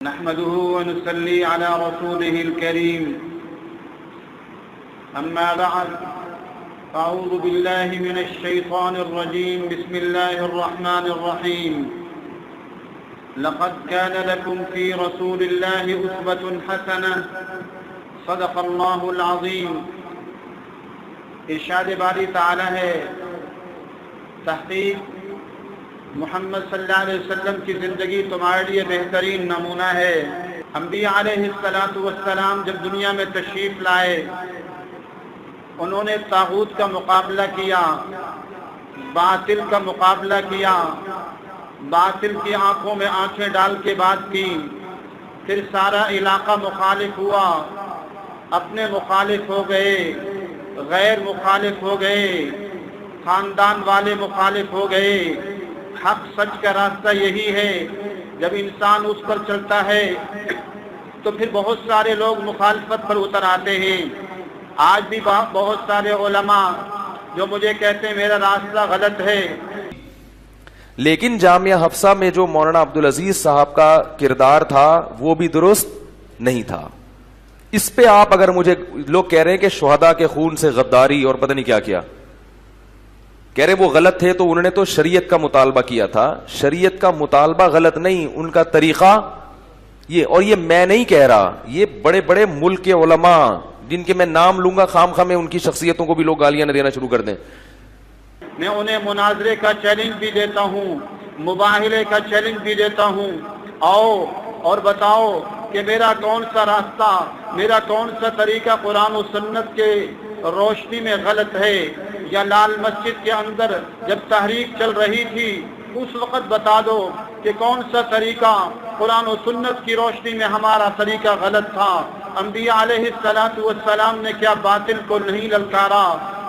نحمده ونصلي على رسوله الكريم أما بعد أعوذ بالله من الشيطان الرجيم بسم الله الرحمن الرحيم لقد كان لكم في رسول الله أسوة حسنة صدق الله العظيم۔ ارشاد باری تعالی ہے، تحقیق محمد صلی اللہ علیہ وسلم کی زندگی تمہارے لیے بہترین نمونہ ہے۔ انبیاء علیہ السلام جب دنیا میں تشریف لائے، انہوں نے طاغوت کا مقابلہ کیا، باطل کا مقابلہ کیا، باطل کی آنکھوں میں آنکھیں ڈال کے بات کی، پھر سارا علاقہ مخالف ہوا، اپنے مخالف ہو گئے، غیر مخالف ہو گئے، خاندان والے مخالف ہو گئے۔ حق سچ کا راستہ یہی ہے، جب انسان اس پر چلتا ہے تو پھر بہت سارے لوگ مخالفت پر اتر آتے ہیں۔ آج بھی بہت سارے علماء جو مجھے کہتے ہیں میرا راستہ غلط ہے، لیکن جامعہ حفصہ میں جو مولانا عبدالعزیز صاحب کا کردار تھا وہ بھی درست نہیں تھا۔ اس پہ آپ اگر مجھے لوگ کہہ رہے ہیں کہ شہداء کے خون سے غداری اور پتہ نہیں کیا کیا، کہہ رہے وہ غلط تھے، تو انہوں نے تو شریعت کا مطالبہ کیا تھا۔ شریعت کا مطالبہ غلط نہیں، ان کا طریقہ یہ، اور یہ میں نہیں کہہ رہا، یہ بڑے بڑے ملک کے علماء جن کے میں نام لوں گا خام خواہ میں ان کی شخصیتوں کو بھی لوگ گالیاں نہ دینا شروع کر دیں۔ میں انہیں مناظرے کا چیلنج بھی دیتا ہوں، مباہلے کا چیلنج بھی دیتا ہوں، آؤ اور بتاؤ کہ میرا کون سا راستہ، میرا کون سا طریقہ قرآن و سنت کے روشنی میں غلط ہے، یا لال مسجد کے اندر جب تحریک چل رہی تھی اس وقت بتا دو کہ کون سا طریقہ قرآن و سنت کی روشنی میں ہمارا طریقہ غلط تھا۔ انبیاء علیہ السلام نے کیا باطل کو نہیں للکارا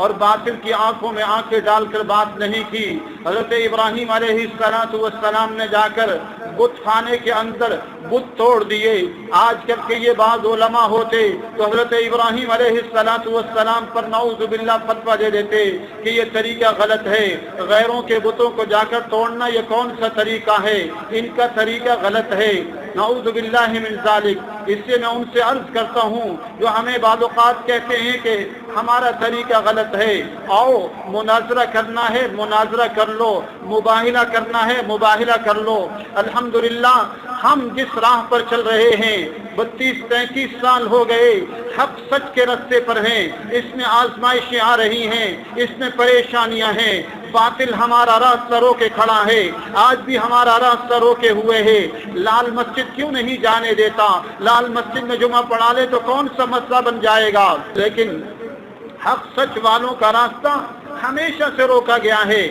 اور باطل کی آنکھوں میں آنکھیں ڈال کر بات نہیں کی؟ حضرت ابراہیم علیہ السلام نے جا کر بت خانے کے اندر بت توڑ دیے۔ آج کل کے یہ بعض علماء ہوتے تو حضرت ابراہیم علیہ السلام پر نعوذ باللہ فتویٰ دے دیتے کہ یہ طریقہ غلط ہے، غیروں کے بتوں کو جا کر توڑنا یہ کون سا طریقہ ہے، ان کا طریقہ غلط ہے، نعوذ باللہ من ذالک۔ اس سے میں ان سے عرض کرتا ہوں جو ہمیں بعض اوقات کہتے ہیں کہ ہمارا طریقہ غلط ہے، آؤ مناظرہ کرنا ہے مناظرہ کر لو، مباہلہ کرنا ہے مباہلہ کر لو۔ الحمدللہ ہم جس راہ پر چل رہے ہیں 32-33 سال ہو گئے، حق سچ کے راستے پر ہیں، اس میں آزمائشیں آ رہی ہیں، اس میں پریشانیاں ہیں، باطل ہمارا راستہ رو کے کھڑا ہے، آج بھی ہمارا راستہ روکے ہوئے ہے۔ لال مسجد کیوں نہیں جانے دیتا؟ لال مسجد میں جمعہ پڑھا لے تو کون سا مسئلہ بن جائے گا؟ لیکن حق سچ والوں کا راستہ ہمیشہ سے روکا گیا ہے،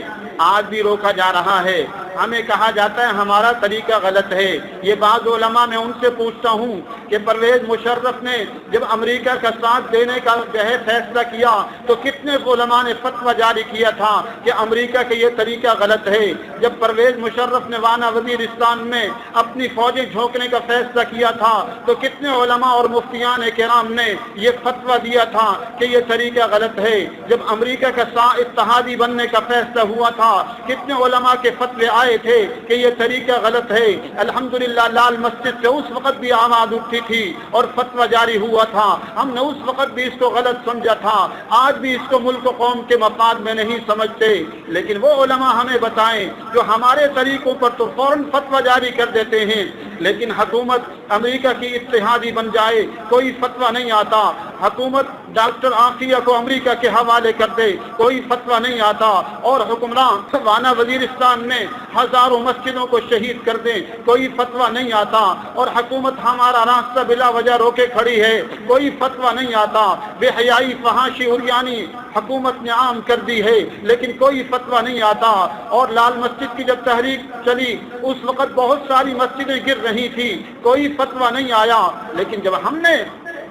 آج بھی روکا جا رہا ہے۔ ہمیں کہا جاتا ہے ہمارا طریقہ غلط ہے۔ یہ بعض علماء میں ان سے پوچھتا ہوں کہ پرویز مشرف نے جب امریکہ کا ساتھ دینے کا فیصلہ کیا تو کتنے علماء نے فتویٰ جاری کیا تھا کہ امریکہ کا یہ طریقہ غلط ہے؟ جب پرویز مشرف نے وانا وزیرستان میں اپنی فوجیں جھونکنے کا فیصلہ کیا تھا تو کتنے علماء اور مفتیان کرام نے یہ فتویٰ دیا تھا کہ یہ طریقہ غلط ہے؟ جب امریکہ کا اتحادی بننے کا فیصلہ ہوا تھا کتنے علماء کے فتوے آئے تھے کہ یہ طریقہ غلط ہے؟ الحمدللہ لال مسجد سے اس وقت بھی آواز اٹھی تھی اور فتویٰ جاری ہوا تھا، ہم نے اس وقت بھی اس کو غلط سمجھا تھا، آج بھی اس کو ملک و قوم کے مفاد میں نہیں سمجھتے۔ لیکن وہ علماء ہمیں بتائیں جو ہمارے طریقوں پر تو فوراً فتویٰ جاری کر دیتے ہیں، لیکن حکومت امریکہ کی اتحادی بن جائے کوئی فتویٰ نہیں آتا، حکومت ڈاکٹر عافیہ کو امریکہ کے حوالے کر دے کوئی فتویٰ نہیں آتا، اور حکمران وانا وزیرستان میں ہزاروں مسجدوں کو شہید کر دیں کوئی فتویٰ نہیں آتا، اور حکومت ہمارا راستہ بلا وجہ روکے کھڑی ہے کوئی فتویٰ نہیں آتا۔ بے حیائی فحاشی عریانی حکومت نے عام کر دی ہے لیکن کوئی فتویٰ نہیں آتا۔ اور لال مسجد کی جب تحریک چلی اس وقت بہت ساری مسجدیں گر رہی تھی، کوئی فتویٰ نہیں آیا، لیکن جب ہم نے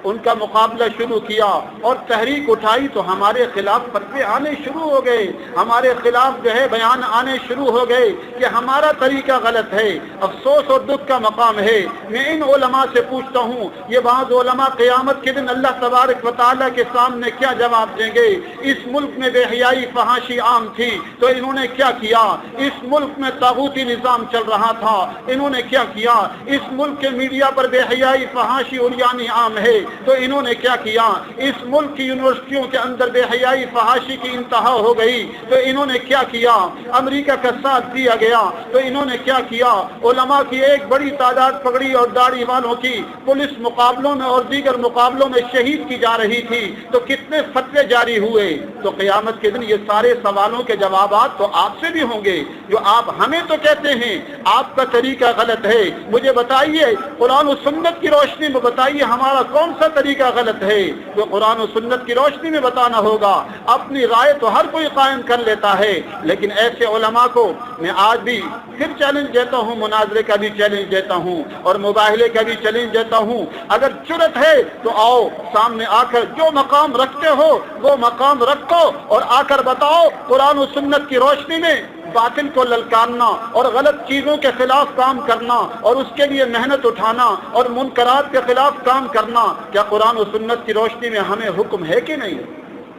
ان کا مقابلہ شروع کیا اور تحریک اٹھائی تو ہمارے خلاف فتوے آنے شروع ہو گئے، ہمارے خلاف جو ہے بیان آنے شروع ہو گئے کہ ہمارا طریقہ غلط ہے۔ افسوس اور دکھ کا مقام ہے، میں ان علماء سے پوچھتا ہوں، یہ بعض علماء قیامت کے دن اللہ تبارک و تعالیٰ کے سامنے کیا جواب دیں گے؟ اس ملک میں بے حیائی فحاشی عام تھی تو انہوں نے کیا کیا؟ اس ملک میں طاغوتی نظام چل رہا تھا، انہوں نے کیا کیا؟ اس ملک کے میڈیا پر بے حیائی فحاشی عریانی عام ہے تو انہوں نے کیا کیا؟ اس ملک کی یونیورسٹیوں کے اندر بے حیائی فحاشی کی انتہا ہو گئی تو انہوں نے کیا کیا؟ امریکہ کا ساتھ دیا گیا تو انہوں نے کیا کیا؟ علماء کی ایک بڑی تعداد پگڑی اور داڑھی والوں کی پولیس مقابلوں میں اور دیگر مقابلوں میں شہید کی جا رہی تھی تو کتنے فتوے جاری ہوئے؟ تو قیامت کے دن یہ سارے سوالوں کے جوابات تو آپ سے بھی ہوں گے، جو آپ ہمیں تو کہتے ہیں آپ کا طریقہ غلط ہے۔ مجھے بتائیے قرآن و سنت کی روشنی میں بتائیے ہمارا کون سا طریقہ غلط ہے؟ جو قرآن و سنت کی روشنی میں بتانا ہوگا۔ اپنی رائے تو ہر کوئی قائم کر لیتا ہے، لیکن ایسے علماء کو میں آج بھی پھر چیلنج دیتا ہوں، مناظرے کا بھی چیلنج دیتا ہوں اور مباہلے کا بھی چیلنج دیتا ہوں۔ اگر جرأت ہے تو آؤ سامنے آ کر جو مقام رکھتے ہو وہ مقام رکھو اور آ کر بتاؤ قرآن و سنت کی روشنی میں باطل کو للکارنا اور غلط چیزوں کے خلاف کام کرنا اور اس کے لیے محنت اٹھانا اور منکرات کے خلاف کام کرنا، کیا قرآن و سنت کی روشنی میں ہمیں حکم ہے کہ نہیں؟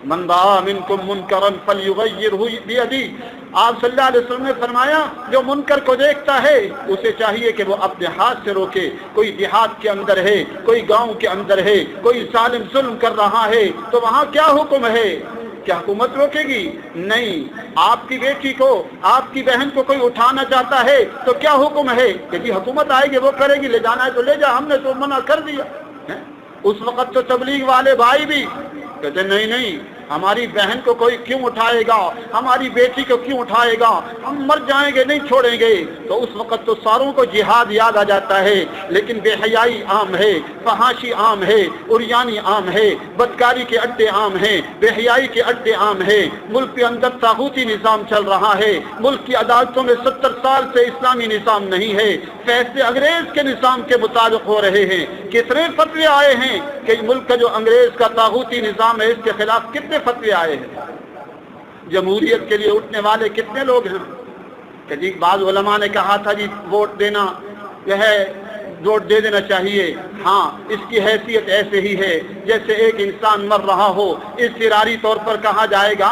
من رأى منکم منکرا فلیغیرہ بیدہ، آپ صلی اللہ علیہ وسلم نے فرمایا جو منکر کو دیکھتا ہے اسے چاہیے کہ وہ اپنے ہاتھ سے روکے۔ کوئی دیہات کے اندر ہے، کوئی گاؤں کے اندر ہے، کوئی ظالم ظلم کر رہا ہے تو وہاں کیا حکم ہے؟ کیا حکومت روکے گی؟ نہیں۔ آپ کی بیٹی کو، آپ کی بہن کو کوئی اٹھانا چاہتا ہے تو کیا حکم ہے کہ جی حکومت آئے گی وہ کرے گی، لے جانا ہے تو لے جا، ہم نے تو منع کر دیا۔ اس وقت تو تبلیغ والے بھائی بھی کہتے نہیں نہیں، ہماری بہن کو کوئی کیوں اٹھائے گا، ہماری بیٹی کو کیوں اٹھائے گا، ہم مر جائیں گے نہیں چھوڑیں گے۔ تو اس وقت تو ساروں کو جہاد یاد آ جاتا ہے، لیکن بے حیائی عام ہے، فحاشی عام ہے، عریانی عام ہے، بدکاری کے اڈے عام ہیں، بے حیائی کے اڈے عام ہیں۔ ملک کے اندر طاغوتی نظام چل رہا ہے، ملک کی عدالتوں میں 70 سال سے اسلامی نظام نہیں ہے، فیصلے انگریز کے نظام کے مطابق ہو رہے ہیں۔ کتنے فتوے آئے ہیں کہ ملک کا جو انگریز کا طاغوتی نظام ہے اس کے خلاف کتنے فتوے آئے ہیں؟ جمہوریت کے لیے اٹھنے والے کتنے لوگ ہیں کہ جی بعض علماء نے کہا تھا جی ووٹ دینا جو ہے ووٹ دے دینا چاہیے، ہاں اس کی حیثیت ایسے ہی ہے جیسے ایک انسان مر رہا ہو، اضطراری طور پر کہا جائے گا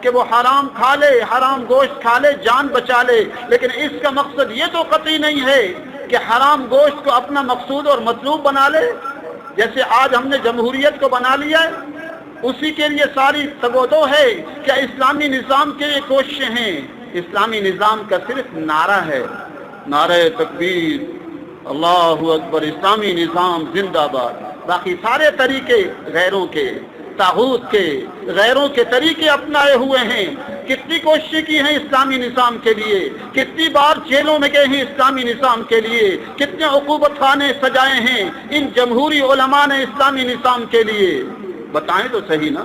کہ وہ حرام کھا لے، حرام گوشت کھا لے، جان بچا لے، لیکن اس کا مقصد یہ تو قطعی نہیں ہے کہ حرام گوشت کو اپنا مقصود اور مطلوب بنا لے۔ جیسے آج ہم نے جمہوریت کو بنا لیا ہے، اسی کے لیے ساری تگودو ہے کہ اسلامی نظام کے یہ کوششیں ہیں۔ اسلامی نظام کا صرف نعرہ ہے، نعرہ تکبیر، اللہ اکبر، اسلامی نظام زندہ باد، باقی سارے طریقے غیروں کے، طاغوت کے، غیروں کے طریقے اپنائے ہوئے ہیں۔ کتنی کوششیں کی ہیں اسلامی نظام کے لیے، کتنی بار جیلوں میں گئے ہیں اسلامی نظام کے لیے، کتنے عقوبت خانے سجائے ہیں ان جمہوری علماء نے اسلامی نظام کے لیے، بتائیں تو صحیح نا۔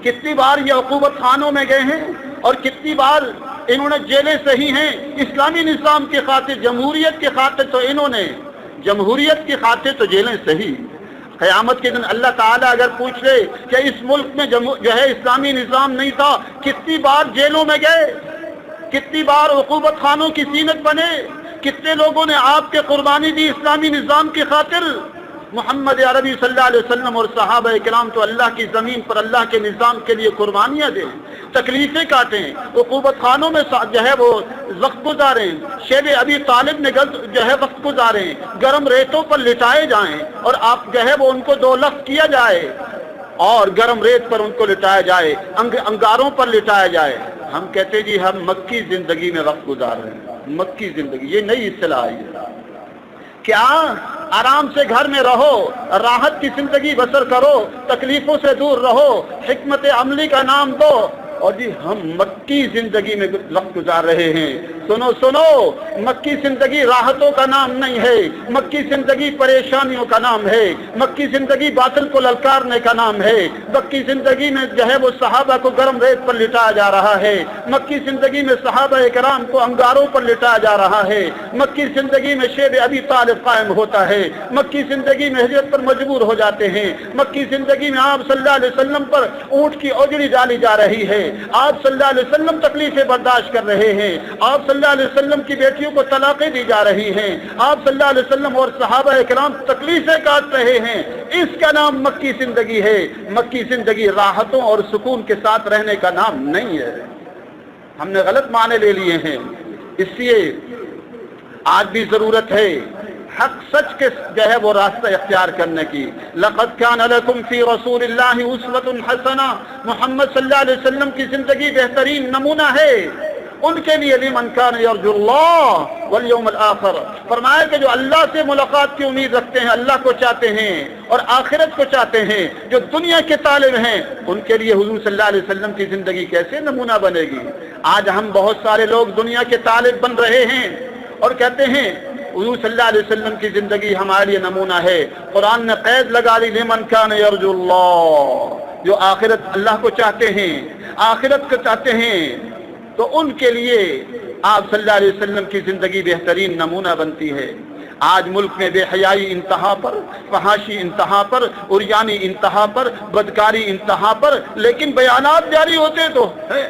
کتنی بار یہ عقوبت خانوں میں گئے ہیں اور کتنی بار انہوں نے جیلیں سہی ہیں اسلامی نظام کی خاطر، جمہوریت کی خاطر تو انہوں نے جمہوریت کی خاطر تو جیلیں سہی۔ قیامت کے دن اللہ تعالیٰ اگر پوچھ لے کہ اس ملک میں جو ہے اسلامی نظام نہیں تھا، کتنی بار جیلوں میں گئے، کتنی بار عقوبت خانوں کی زینت بنے، کتنے لوگوں نے آپ کے قربانی دی اسلامی نظام کی خاطر۔ محمد عربی صلی اللہ علیہ وسلم اور صحابہ کرام تو اللہ کی زمین پر اللہ کے نظام کے لیے قربانیاں دیں، تکلیفیں کاٹیں، عقوبت خانوں میں جو ہے وہ وقت گزاریں، شیب ابی طالب نے جو ہے وقت گزاریں، گرم ریتوں پر لٹائے جائیں اور آپ جو ہے وہ ان کو دو لفظ کیا جائے اور گرم ریت پر ان کو لٹایا جائے، انگاروں پر لٹایا جائے۔ ہم کہتے جی ہم مکی زندگی میں وقت گزار رہے ہیں، مکی زندگی، یہ نئی اصطلاح ہے۔ کیا آرام سے گھر میں رہو، راحت کی زندگی بسر کرو، تکلیفوں سے دور رہو، حکمت عملی کا نام دو، اور جی ہم مکی زندگی میں وقت گزار رہے ہیں. سنو سنو، مکی زندگی راحتوں کا نام نہیں ہے، مکی زندگی پریشانیوں کا نام ہے، مکی زندگی باطل کو للکارنے کا نام ہے. مکی زندگی میں جو ہے وہ صحابہ کو گرم ریت پر لٹایا جا رہا ہے، مکی زندگی میں صحابہ کرام کو انگاروں پر لٹایا جا رہا ہے، مکی زندگی میں شیب ابی طالب قائم ہوتا ہے، مکی زندگی میں ہجرت پر مجبور ہو جاتے ہیں، مکی زندگی میں آپ صلی اللہ علیہ وسلم پر اونٹ کی اوجڑی ڈالی جا رہی ہے، آپ صلی اللہ علیہ وسلم تکلیفیں برداشت کر رہے ہیں، آپ صلی اللہ علیہ وسلم کی بیٹیوں کو طلاقیں دی جا رہی ہیں، آپ صلی اللہ علیہ وسلم اور صحابہ کرام تکلیفیں کاٹ رہے ہیں. اس کا نام مکی زندگی ہے. مکی زندگی راحتوں اور سکون کے ساتھ رہنے کا نام نہیں ہے. ہم نے غلط معنی لے لیے ہیں. اس لیے آج بھی ضرورت ہے حق سچ کے جو ہے وہ راستہ اختیار کرنے کی. لقد كان لكم في رسول الله اسوة حسنہ، محمد صلی اللہ علیہ وسلم کی زندگی بہترین نمونہ ہے ان کے لیے. لمن كان يرجو الله واليوم الآخر، فرمایا کہ جو اللہ سے ملاقات کی امید رکھتے ہیں، اللہ کو چاہتے ہیں اور آخرت کو چاہتے ہیں، جو دنیا کے طالب ہیں، ان کے لیے حضور صلی اللہ علیہ وسلم کی زندگی کیسے نمونہ بنے گی؟ آج ہم بہت سارے لوگ دنیا کے طالب بن رہے ہیں اور کہتے ہیں حضور صلی اللہ علیہ وسلم کی زندگی ہمارے لیے نمونہ ہے. قرآن نے قید لگا دی، لمن كان يرجو الله، جو آخرت اللہ کو چاہتے ہیں، آخرت کو چاہتے ہیں، تو ان کے لیے آپ صلی اللہ علیہ وسلم کی زندگی بہترین نمونہ بنتی ہے. آج ملک میں بے حیائی انتہا پر، فحاشی انتہا پر، عریانی انتہا پر، بدکاری انتہا پر، لیکن بیانات جاری ہوتے تو ہیں،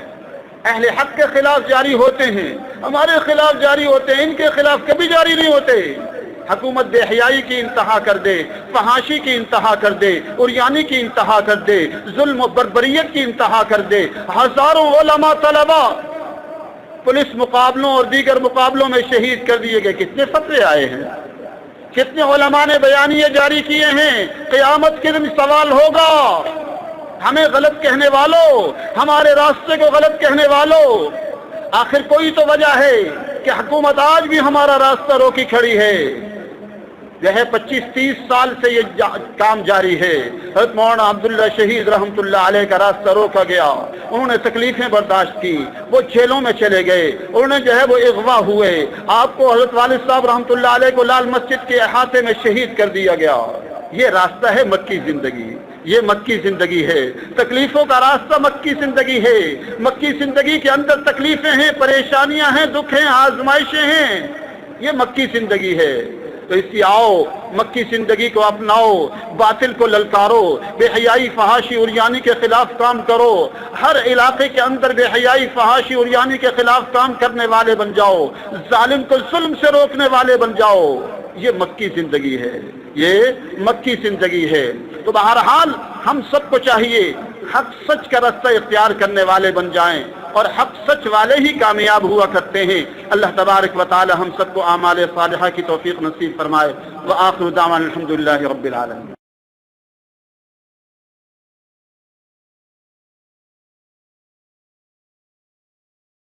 اہل حق کے خلاف جاری ہوتے ہیں، ہمارے خلاف جاری ہوتے ہیں، ان کے خلاف کبھی جاری نہیں ہوتے. حکومت بے حیائی کی انتہا کر دے، فحاشی کی انتہا کر دے، عریانی کی انتہا کر دے، ظلم و بربریت کی انتہا کر دے. ہزاروں علماء طلباء پولیس مقابلوں اور دیگر مقابلوں میں شہید کر دیے گئے. کتنے فتوے آئے ہیں، کتنے علماء نے بیانیے جاری کیے ہیں. قیامت کے دن سوال ہوگا، ہمیں غلط کہنے والوں، ہمارے راستے کو غلط کہنے والوں، آخر کوئی تو وجہ ہے کہ حکومت آج بھی ہمارا راستہ روکی کھڑی ہے. جو ہے 25-30 سال سے یہ کام جاری ہے. حضرت مولانا عبداللہ شہید رحمت اللہ علیہ کا راستہ روکا گیا، انہوں نے تکلیفیں برداشت کی، وہ جیلوں میں چلے گئے، انہوں نے جو ہے وہ اغوا ہوئے. آپ کو حضرت والد صاحب رحمت اللہ علیہ کو لال مسجد کے احاطے میں شہید کر دیا گیا. یہ راستہ ہے مکی زندگی، یہ مکی زندگی ہے. تکلیفوں کا راستہ مکی زندگی ہے. مکی زندگی کے اندر تکلیفیں ہیں، پریشانیاں ہیں، دکھ ہیں، آزمائشیں ہیں. یہ مکی زندگی ہے. تو اس لیے آؤ مکی زندگی کو اپناؤ، باطل کو للکارو، بے حیائی فحاشی عریانی کے خلاف کام کرو. ہر علاقے کے اندر بے حیائی فحاشی عریانی کے خلاف کام کرنے والے بن جاؤ، ظالم کو ظلم سے روکنے والے بن جاؤ. یہ مکی زندگی ہے، یہ مکی زندگی ہے. تو بہرحال ہم سب کو چاہیے حق سچ کا راستہ اختیار کرنے والے بن جائیں، اور حق سچ والے ہی کامیاب ہوا کرتے ہیں. اللہ تبارک و تعالی ہم سب کو اعمال صالحہ کی توفیق نصیب فرمائے. وآخر دعوانا الحمدللہ رب العالمین.